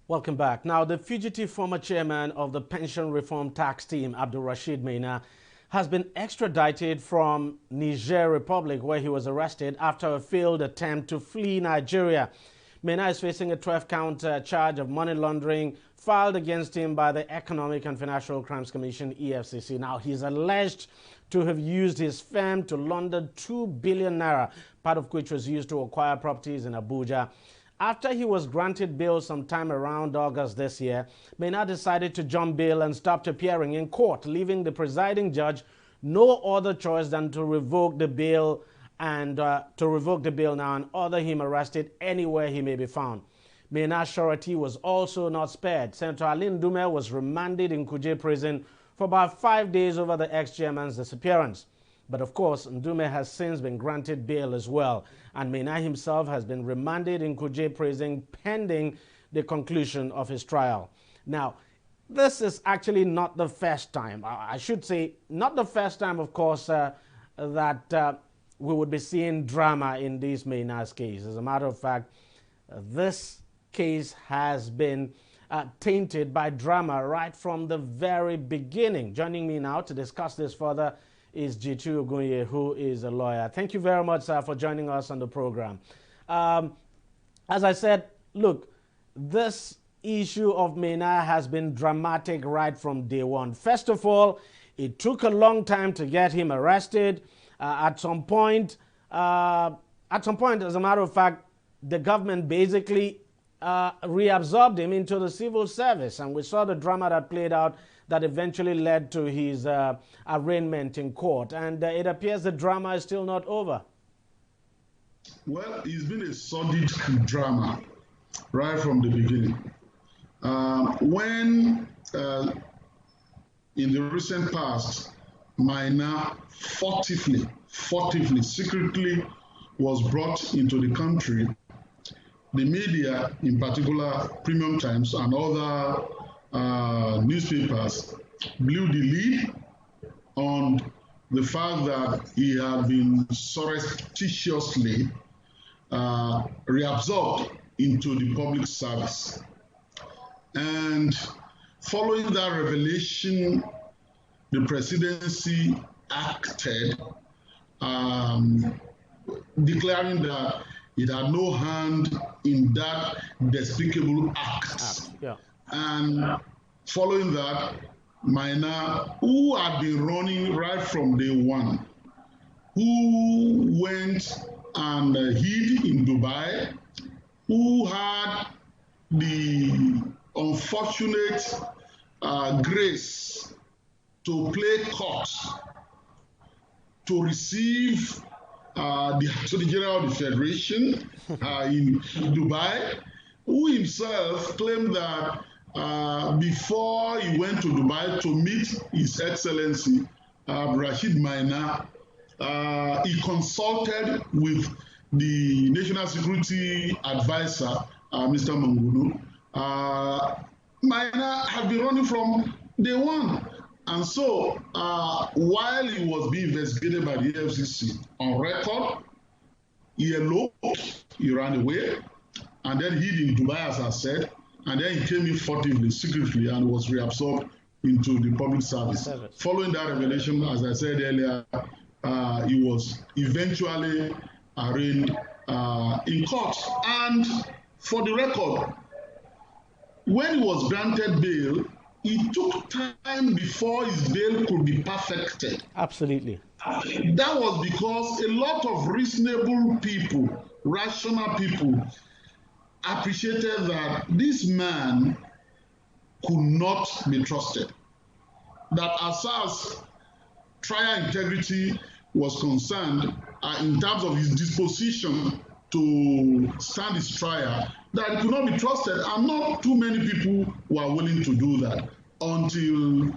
Welcome back. Now, the fugitive former chairman of the pension reform tax team, Abdulrasheed Maina, has been extradited from Niger Republic, where he was arrested after a failed attempt to flee Nigeria. Maina is facing a 12-count charge of money laundering filed against him by the Economic and Financial Crimes Commission, EFCC. Now, he's alleged to have used his firm to launder 2 billion naira, part of which was used to acquire properties in Abuja. After he was granted bail sometime around August this year, Maina decided to jump bail and stopped appearing in court, leaving the presiding judge no other choice than to revoke the bail now and order him arrested anywhere he may be found. Maina's surety was also not spared. Senator Ali Ndume was remanded in Kuje prison for about 5 days over the ex-chairman's disappearance. But of course, Ndume has since been granted bail as well, and Maina himself has been remanded in Kuje prison pending the conclusion of his trial. Now, this is actually not the first time, I should say, not the first time, of course, that we would be seeing drama in this Maina's case. As a matter of fact, this case has been tainted by drama right from the very beginning. Joining me now to discuss this further is Jitu Ogunye, who is a lawyer. Thank you very much, sir, for joining us on the program. As I said, look, this issue of Maina has been dramatic right from day one. First of all, it took a long time to get him arrested. At some point, as a matter of fact, the government basically reabsorbed him into the civil service, and we saw the drama that played out that eventually led to his arraignment in court. And it appears the drama is still not over. Well, it's been a sordid drama right from the beginning. When in the recent past, Maina furtively, secretly was brought into the country, the media, in particular Premium Times and other newspapers, blew the lead on the fact that he had been surreptitiously reabsorbed into the public service. And following that revelation, the presidency acted, declaring that it had no hand in that despicable act. Yeah. And following that, Maina, who had been running right from day one, who went and hid in Dubai, who had the unfortunate grace to play court, to receive the Attorney General of the Federation in Dubai, who himself claimed that before he went to Dubai to meet His Excellency Rashid Maina, he consulted with the National Security Advisor, Mr. Mangunu. Maina had been running from day one. And so, while he was being investigated by the FCC on record, he eloped, he ran away, and then hid in Dubai, as I said, and then he came in furtively, secretly, and was reabsorbed into the public service. Following that revelation, as I said earlier, he was eventually arraigned in court. And for the record, when he was granted bail, it took time before his bail could be perfected. Absolutely. That was because a lot of reasonable people, rational people, appreciated that this man could not be trusted. That as far as trial integrity was concerned, in terms of his disposition to stand his trial, that it could not be trusted, and not too many people were willing to do that until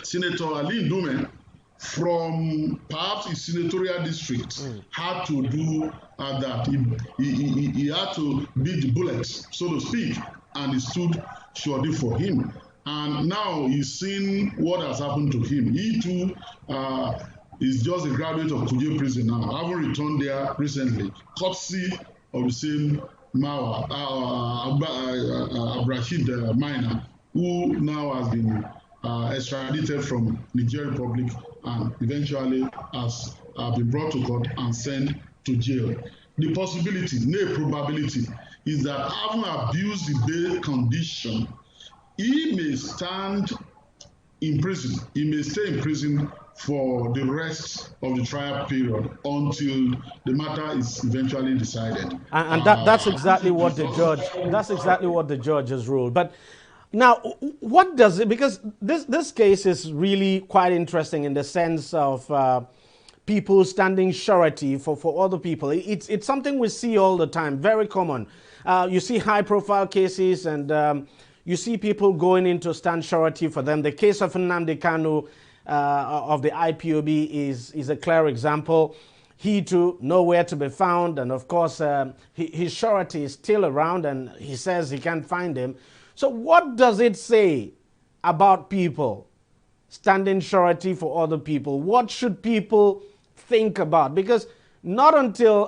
Senator Ali Ndume, from perhaps his senatorial district, had to do that. He had to beat the bullets, so to speak, and he stood surely for him. And now he's seen what has happened to him. He too is just a graduate of Kuje prison now, having returned there recently, courtesy of the same Mawa, Rashid Maina, who now has been extradited from Niger Republic and eventually has been brought to court and sent to jail. The possibility, no probability, is that having abused the bail condition, he may stand in prison. He may stay in prison for the rest of the trial period until the matter is eventually decided. And that's exactly what the judge. That's exactly what the judge has ruled. But now, what does it? Because this case is really quite interesting in the sense of people standing surety for other people. It's something we see all the time, very common. You see high-profile cases, and you see people going in to stand surety for them. The case of Nnamdi Kanu of the IPOB is a clear example. He too nowhere to be found, and of course his surety is still around, and he says he can't find him. So what does it say about people standing surety for other people? What should people think about? Because not until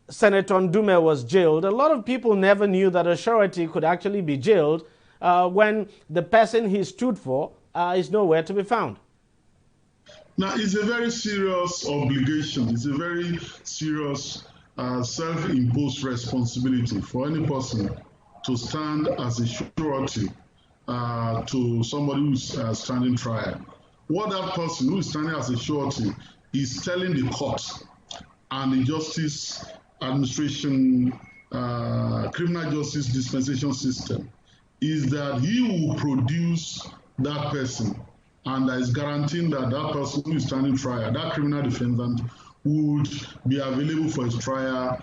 Senator Ndume was jailed, a lot of people never knew that a surety could actually be jailed when the person he stood for is nowhere to be found. Now, it's a very serious obligation. It's a very serious self-imposed responsibility for any person to stand as a surety to somebody who's standing trial. What that person who is standing as a surety is telling the court and the justice administration, criminal justice dispensation system is that he will produce that person, and that is guaranteeing that that person who is standing trial, that criminal defendant, would be available for his trial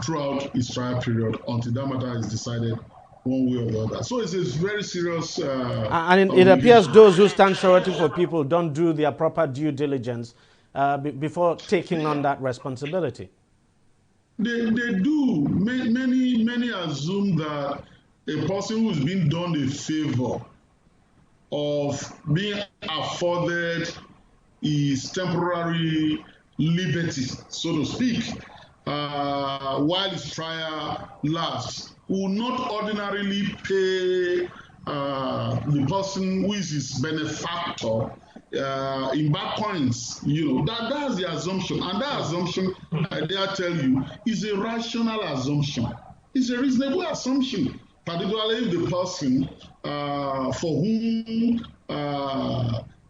throughout his trial period until that matter is decided one way or the other. So it's a very serious... and it appears those who stand surety for people don't do their proper due diligence before taking on that responsibility. They do. Many assume that a person who's been done a favor of being afforded his temporary liberty, so to speak, while his trial lasts, will not ordinarily pay the person who is his benefactor in back coins. You know, that's the assumption, and that assumption, I dare tell you, is a rational assumption. It's a reasonable assumption, particularly if the person for whom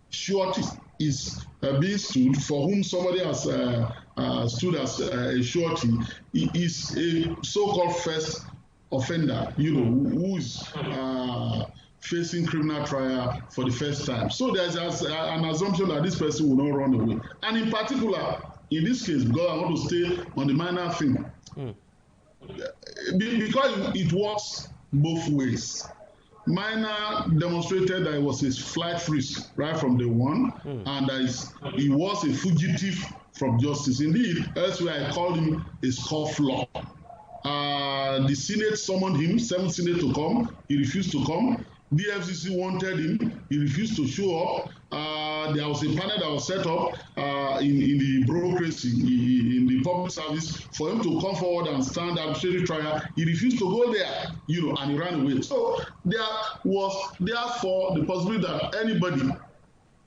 surety is being stood, for whom somebody has stood as a surety, is a so-called first offender, you know, who is facing criminal trial for the first time. So there's an assumption that this person will not run away. And in particular, in this case, because I want to stay on the minor thing, because it works both ways. Maina demonstrated that it was a flight risk right from day one, and that he was a fugitive from justice. Indeed, elsewhere I called him a scofflaw. The Senate summoned him, 7th Senate, to come. He refused to come. The FCC wanted him. He refused to show up. There was a panel that was set up in the bureaucracy, in the public service, for him to come forward and stand administrative trial. He refused to go there, you know, and he ran away. So there was therefore the possibility that anybody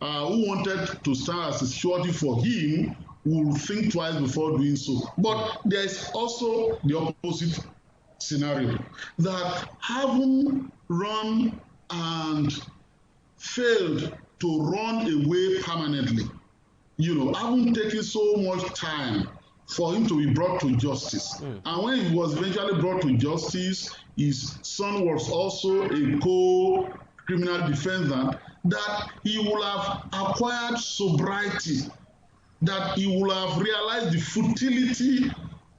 who wanted to stand as a surety for him will think twice before doing so. But there is also the opposite scenario, that having run and failed to run away permanently, you know, having taken so much time for him to be brought to justice. And when he was eventually brought to justice, his son was also a co-criminal defendant, that he will have acquired sobriety, that he will have realized the futility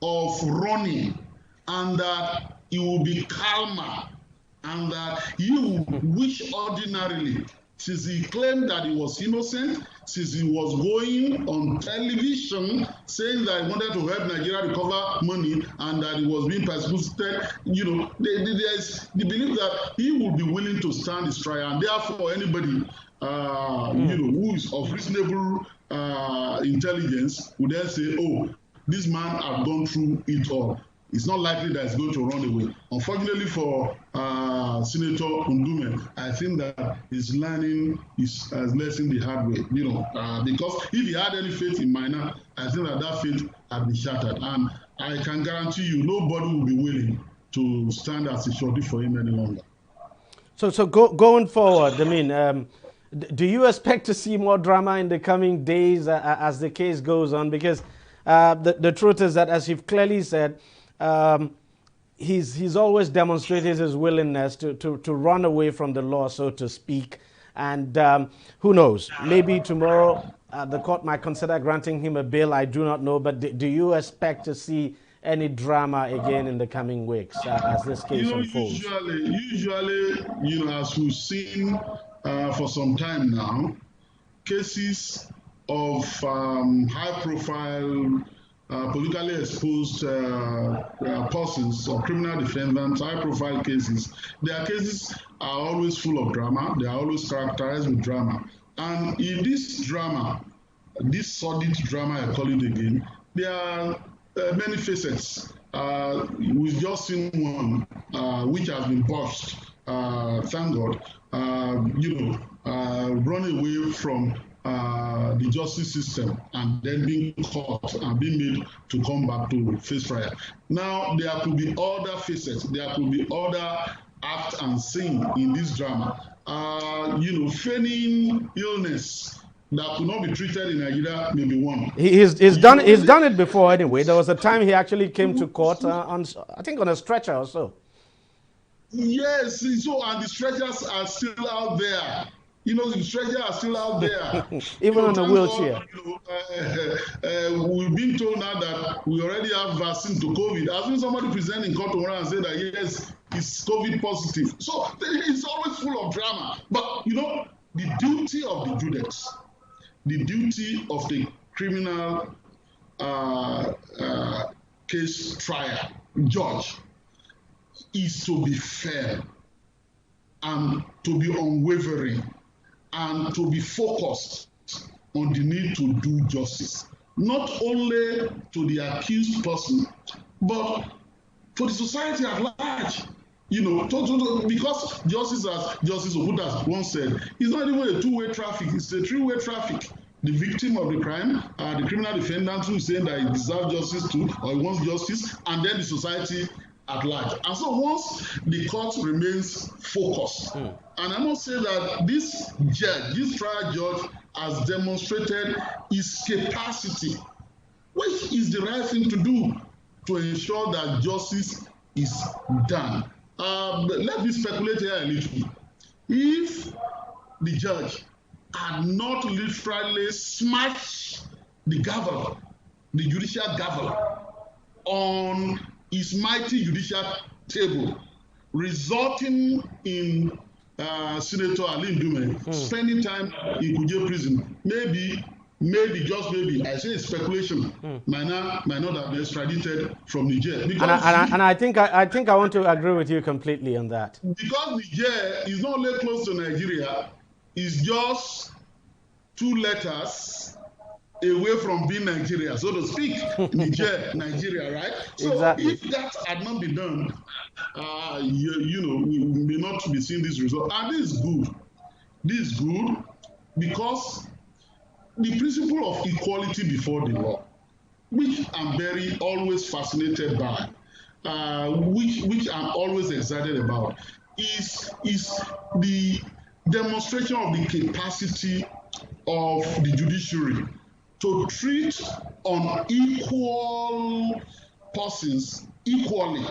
of running, and that he will be calmer, and that he will wish ordinarily, since he claimed that he was innocent, since he was going on television saying that he wanted to help Nigeria recover money and that he was being persecuted, you know, there is the belief that he will be willing to stand his trial, and therefore anybody you know, who is of reasonable intelligence would then say, oh, this man has gone through it all. It's not likely that it's going to run away. Unfortunately for Senator Ndume, I think that he's learning his lesson the hard way, because if he had any faith in Maina, I think that faith had been shattered. And I can guarantee you, nobody will be willing to stand as a shorty for him any longer. So going forward, I mean, do you expect to see more drama in the coming days as the case goes on? Because the truth is that, as you've clearly said, he's always demonstrated his willingness to run away from the law, so to speak. And who knows, maybe tomorrow the court might consider granting him a bail. I do not know. But do you expect to see any drama again in the coming weeks as this case unfolds? Usually, as we've seen for some time now, cases of high-profile, politically exposed persons or criminal defendants, high-profile cases, their cases are always full of drama. They are always characterized with drama. And in this drama, this sordid drama, I call it again, there are many facets. We've just seen one which has been botched, thank God, running away from the justice system and then being caught and being made to come back to face trial. Now, there could be other facets, there could be other acts and scenes in this drama. Feigning illness that could not be treated in Nigeria may be one. He's done it before anyway. There was a time he actually came to court I think on a stretcher or so. Yes, so and the stretchers are still out there. The stretchers are still out there. Even on a wheelchair. We've been told now that we already have vaccine to COVID. As soon somebody present in court tomorrow and say that yes, it's COVID positive. So it's always full of drama. But the duty of the judges, the duty of the criminal case trial judge is to be fair and to be unwavering and to be focused on the need to do justice, not only to the accused person, but for the society at large. Because justice, as Justice Oguta once said, is not even a two-way traffic, it's a three-way traffic. The victim of the crime, the criminal defendant who is saying that he deserves justice too, or he wants justice, and then the society at large. And so once the court remains focused, and I must say that this trial judge has demonstrated his capacity, which is the right thing to do to ensure that justice is done. Let me speculate here a little. If the judge had not literally smashed the gavel, the judicial gavel, on his mighty judicial table, resulting in Senator Ali Ndume spending time in Kuje prison, maybe, just maybe, I say it's speculation, might not have been extradited from Niger. And I think I want to agree with you completely on that. Because Niger is not only close to Nigeria, it's just 2 letters away from being Nigeria, so to speak. Nigeria, right? So exactly. If that had not been done, we may not be seeing this result. And this is good. This is good because the principle of equality before the law, which I'm always fascinated by, which I'm always excited about, is the demonstration of the capacity of the judiciary to treat unequal persons equally.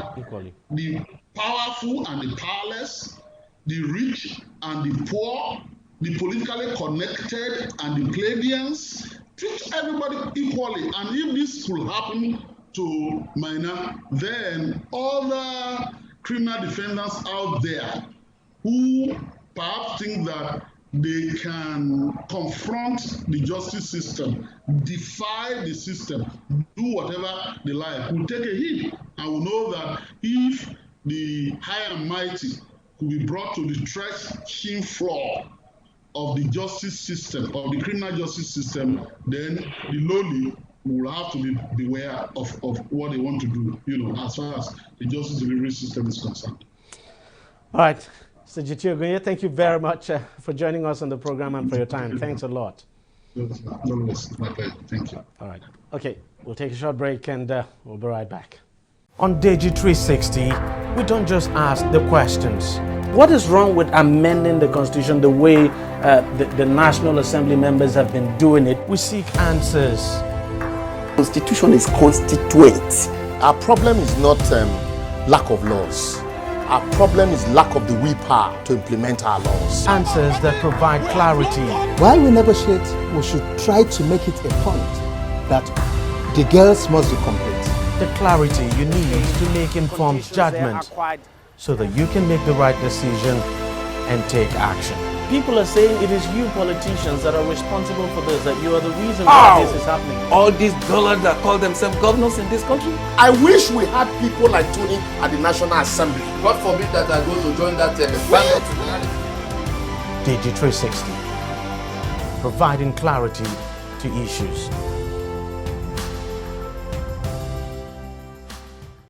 The powerful and the powerless, the rich and the poor, the politically connected and the plebeians, treat everybody equally. And if this could happen to Maina, then other criminal defendants out there who perhaps think that they can confront the justice system, defy the system, do whatever they like, will take a hit and will know that if the high and mighty could be brought to the threshing floor of the justice system, of the criminal justice system, then the lowly we will have to beware of what they want to do, as far as the justice delivery system is concerned. All right. Mr. Jiti Ogunye, thank you very much for joining us on the program and for your time. Thanks a lot. Always my pleasure. Thank you. All right. Okay, we'll take a short break and we'll be right back. On DEJI360, we don't just ask the questions. What is wrong with amending the Constitution the way the National Assembly members have been doing it? We seek answers. Constitution is constituent. Our problem is not lack of laws. Our problem is lack of the willpower to implement our laws. Answers that provide clarity. While we negotiate, we should try to make it a point that the girls must be complete. The clarity you need to make informed judgment so that you can make the right decision and take action. People are saying it is you politicians that are responsible for this, that you are the reason why this is happening. All these dollars that call themselves governors in this country. I wish we had people like Tony at the National Assembly. God forbid that I go to join that DEJI360, providing clarity to issues.